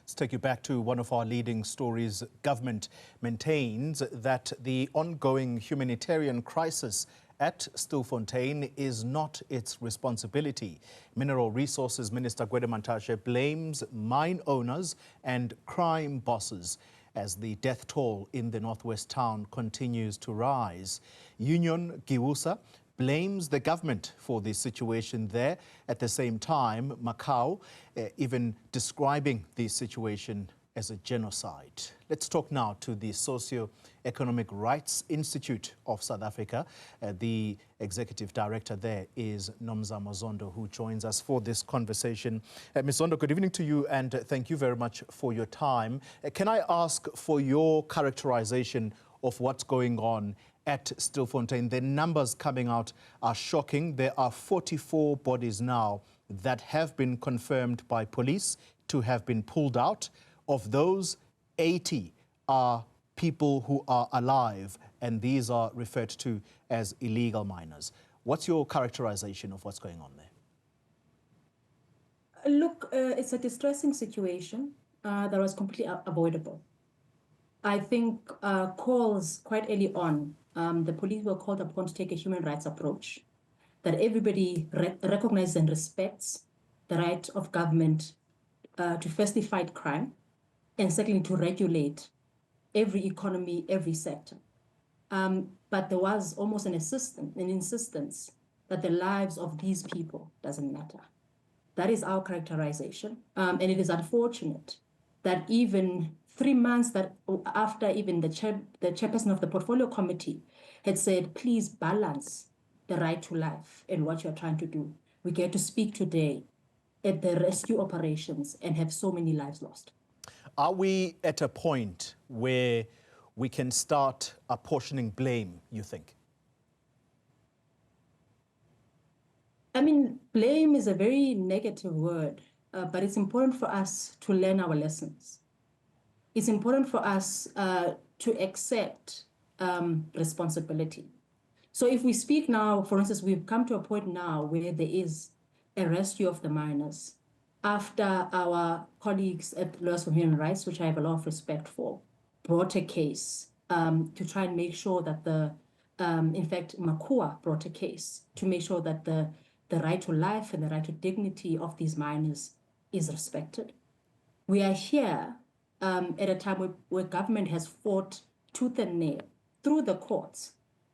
Let's take you back to one of our leading stories. Government maintains that the ongoing humanitarian crisis at Stilfontein is not its responsibility. Mineral Resources Minister Gwede Mantashe blames mine owners and crime bosses as the death toll in the northwest town continues to rise. Union Giwusa blames the government for the situation there. At the same time, MACAU even describing the situation as a genocide. Let's talk now to the Socio-Economic Rights Institute of South Africa. The executive director there is Nomzamo Zondo, who joins us for this conversation. Ms. Zondo, good evening to you, and thank you very much for your time. Can I ask for your characterization of what's going on at Stilfontein? The numbers coming out are shocking. There are 44 bodies now that have been confirmed by police to have been pulled out. Of those, 80 are people who are alive, and these are referred to as illegal miners. What's your characterization of what's going on there? Look, it's a distressing situation that was completely avoidable. I think calls quite early on, the police were called upon to take a human rights approach, that everybody recognizes and respects the right of government to firstly fight crime, and secondly to regulate every economy, every sector. But there was almost an insistence that the lives of these people doesn't matter. That is our characterization. And it is unfortunate that even 3 months after even the chairperson of the portfolio committee had said, please balance the right to life and what you're trying to do, we get to speak today at the rescue operations and have so many lives lost. Are we at a point where we can start apportioning blame, you think? I mean, blame is a very negative word, but it's important for us to learn our lessons. It's important for us to accept responsibility. So if we speak now, for instance, we've come to a point now where there is a rescue of the miners after our colleagues at Lawyers for Human Rights, which I have a lot of respect for, brought a case to try and make sure that in fact, MACAU brought a case to make sure that the right to life and the right to dignity of these miners is respected. We are here at a time where government has fought tooth and nail through the courts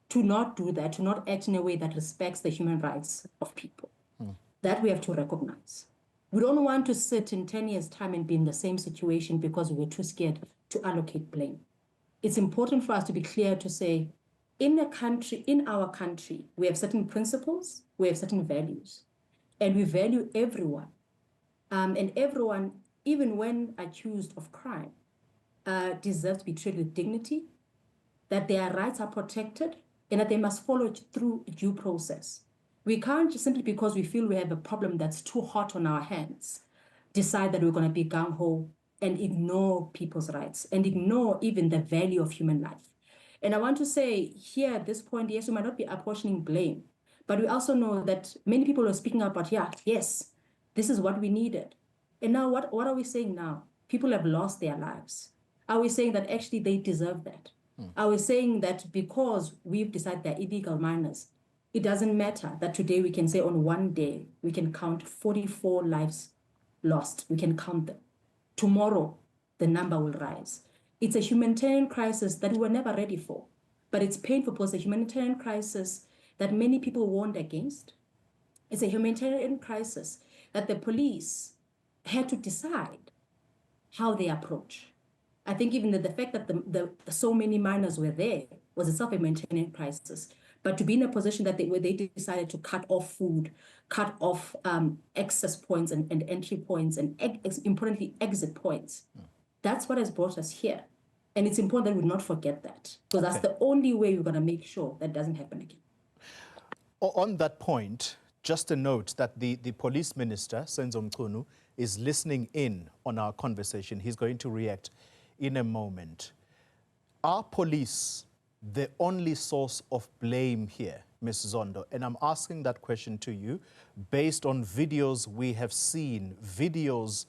to not do that, to not act in a way that respects the human rights of people. That we have to recognize. We don't want to sit in 10 years' time and be in the same situation because we're too scared to allocate blame. It's important for us to be clear to say, in our country, we have certain principles, we have certain values, and we value everyone. And everyone, even when accused of crime, deserves to be treated with dignity, that their rights are protected, and that they must follow through due process. We can't just simply because we feel we have a problem that's too hot on our hands, decide that we're going to be gung-ho and ignore people's rights and ignore even the value of human life. And I want to say here at this point, yes, we might not be apportioning blame, but we also know that many people are speaking about, yes, this is what we needed. And now what are we saying now? People have lost their lives. Are we saying that actually they deserve that? Are we saying that because we've decided they're illegal miners, it doesn't matter that today we can say on one day, we can count 44 lives lost. We can count them. Tomorrow, the number will rise. It's a humanitarian crisis that we were never ready for, but it's painful because it's a humanitarian crisis that many people warned against. It's a humanitarian crisis that the police had to decide how they approach. I think even the fact that so many miners were there was itself a humanitarian crisis. But to be in a position that where they decided to cut off food, cut off access points and entry points, and importantly, exit points, that's what has brought us here. And it's important that we not forget that, because that's the only way we're going to make sure that doesn't happen again. On that point, just a note that the police minister, Senzo Mchunu, is listening in on our conversation. He's going to react in a moment. Are police the only source of blame here, Ms. Zondo? And I'm asking that question to you based on videos we have seen, videos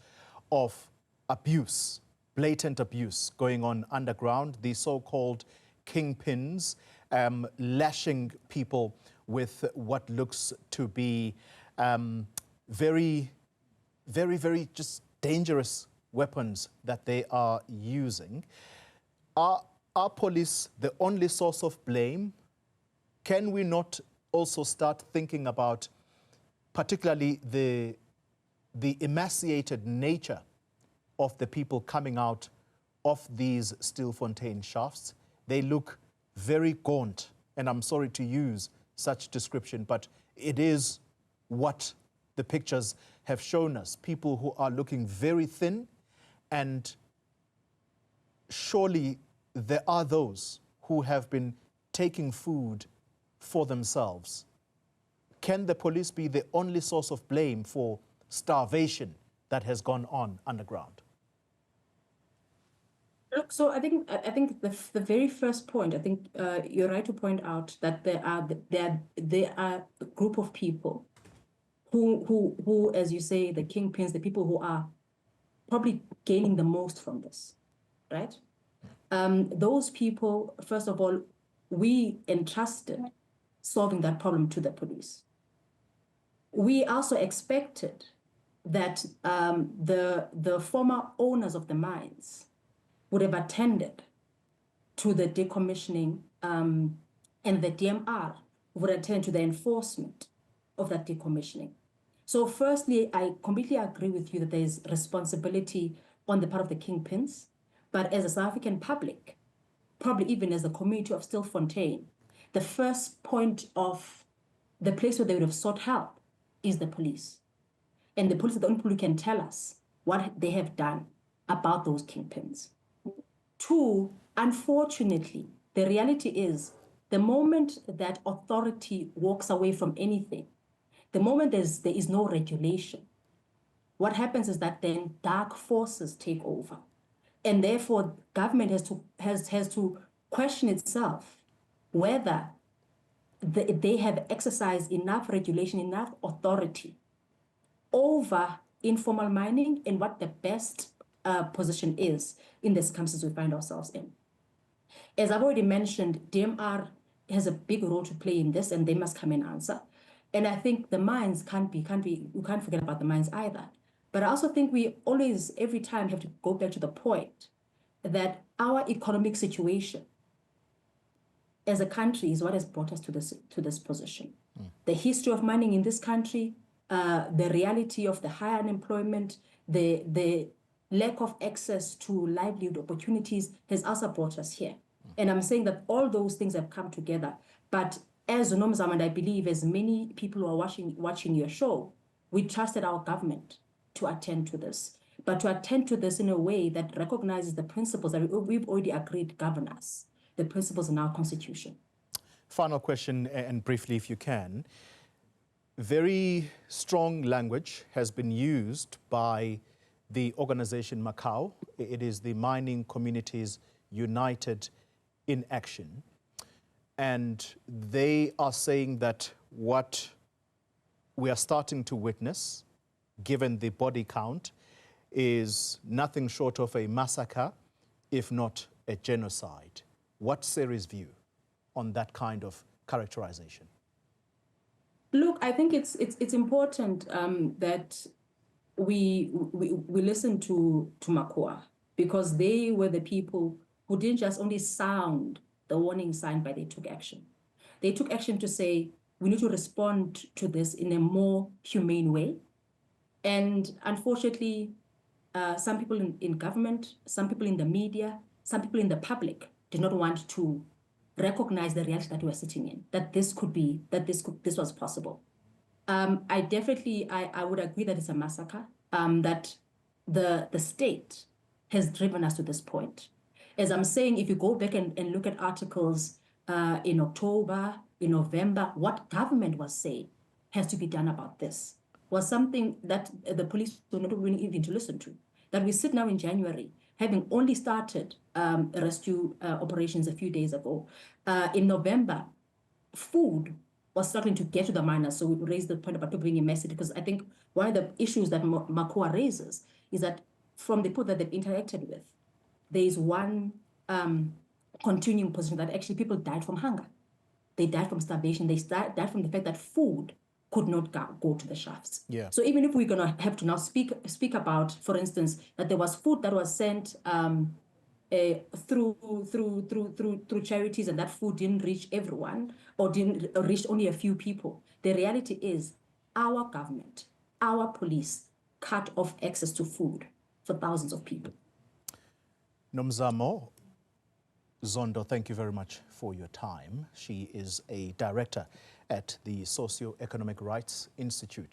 of abuse, blatant abuse going on underground, the so-called kingpins lashing people with what looks to be very just dangerous weapons that they are using. Are police the only source of blame? Can we not also start thinking about particularly the emaciated nature of the people coming out of these Stilfontein shafts? They look very gaunt, and I'm sorry to use such description, but it is what the pictures have shown us. People who are looking very thin, and surely there are those who have been taking food for themselves. Can the police be the only source of blame for starvation that has gone on underground? Look, so I think the very first point, I think you're right to point out that there are a group of people who, as you say, the kingpins, the people who are probably gaining the most from this, right? Those people, first of all, we entrusted solving that problem to the police. We also expected that the former owners of the mines would have attended to the decommissioning, and the DMR would attend to the enforcement of that decommissioning. So firstly, I completely agree with you that there is responsibility on the part of the kingpins, but as a South African public, probably even as a community of Stilfontein, the first point of the place where they would have sought help is the police. And the police are the only people who can tell us what they have done about those kingpins. Two, unfortunately, the reality is the moment that authority walks away from anything, the moment there is no regulation, what happens is that then dark forces take over. And therefore, government has to question itself whether they have exercised enough regulation, enough authority over informal mining, and what the best position is in the circumstances we find ourselves in. As I've already mentioned, DMR has a big role to play in this, and they must come and answer. And I think the mines we can't forget about the mines either. But I also think we always, every time, have to go back to the point that our economic situation as a country is what has brought us to this position. The history of mining in this country, the reality of the high unemployment, the lack of access to livelihood opportunities has also brought us here. And I'm saying that all those things have come together. But as Nomzamo, and I believe as many people who are watching your show, we trusted our government to attend to this, but to attend to this in a way that recognizes the principles that we've already agreed govern us, the principles in our constitution. Final question, and briefly if you can. Very strong language has been used by the organization MACAU. It is the Mining Communities United in Action. And they are saying that what we are starting to witness, given the body count, is nothing short of a massacre, if not a genocide. What's Siri's view on that kind of characterization? Look, I think it's important that we listen to MACAU, because they were the people who didn't just only sound the warning sign, but they took action. They took action to say, we need to respond to this in a more humane way. And unfortunately, some people in government, some people in the media, some people in the public did not want to recognize the reality that we were sitting in, that this was possible. I would agree that it's a massacre, that the state has driven us to this point. As I'm saying, if you go back and look at articles in October, in November, what government was saying has to be done about this was something that the police were not willing even to listen to. That we sit now in January, having only started rescue operations a few days ago. In November, food was starting to get to the miners. So we raised the point about people being emaciated, because I think one of the issues that MACAU raises is that from the people that they've interacted with, there is one continuing position that actually people died from hunger. They died from starvation. They died from the fact that food could not go to the shafts. Yeah. So even if we're going to have to now speak about, for instance, that there was food that was sent through charities, and that food didn't reach everyone or didn't reach only a few people. The reality is our government, our police cut off access to food for thousands of people. Nomzamo, Zondo, thank you very much for your time. She is a director at the Socio-Economic Rights Institute.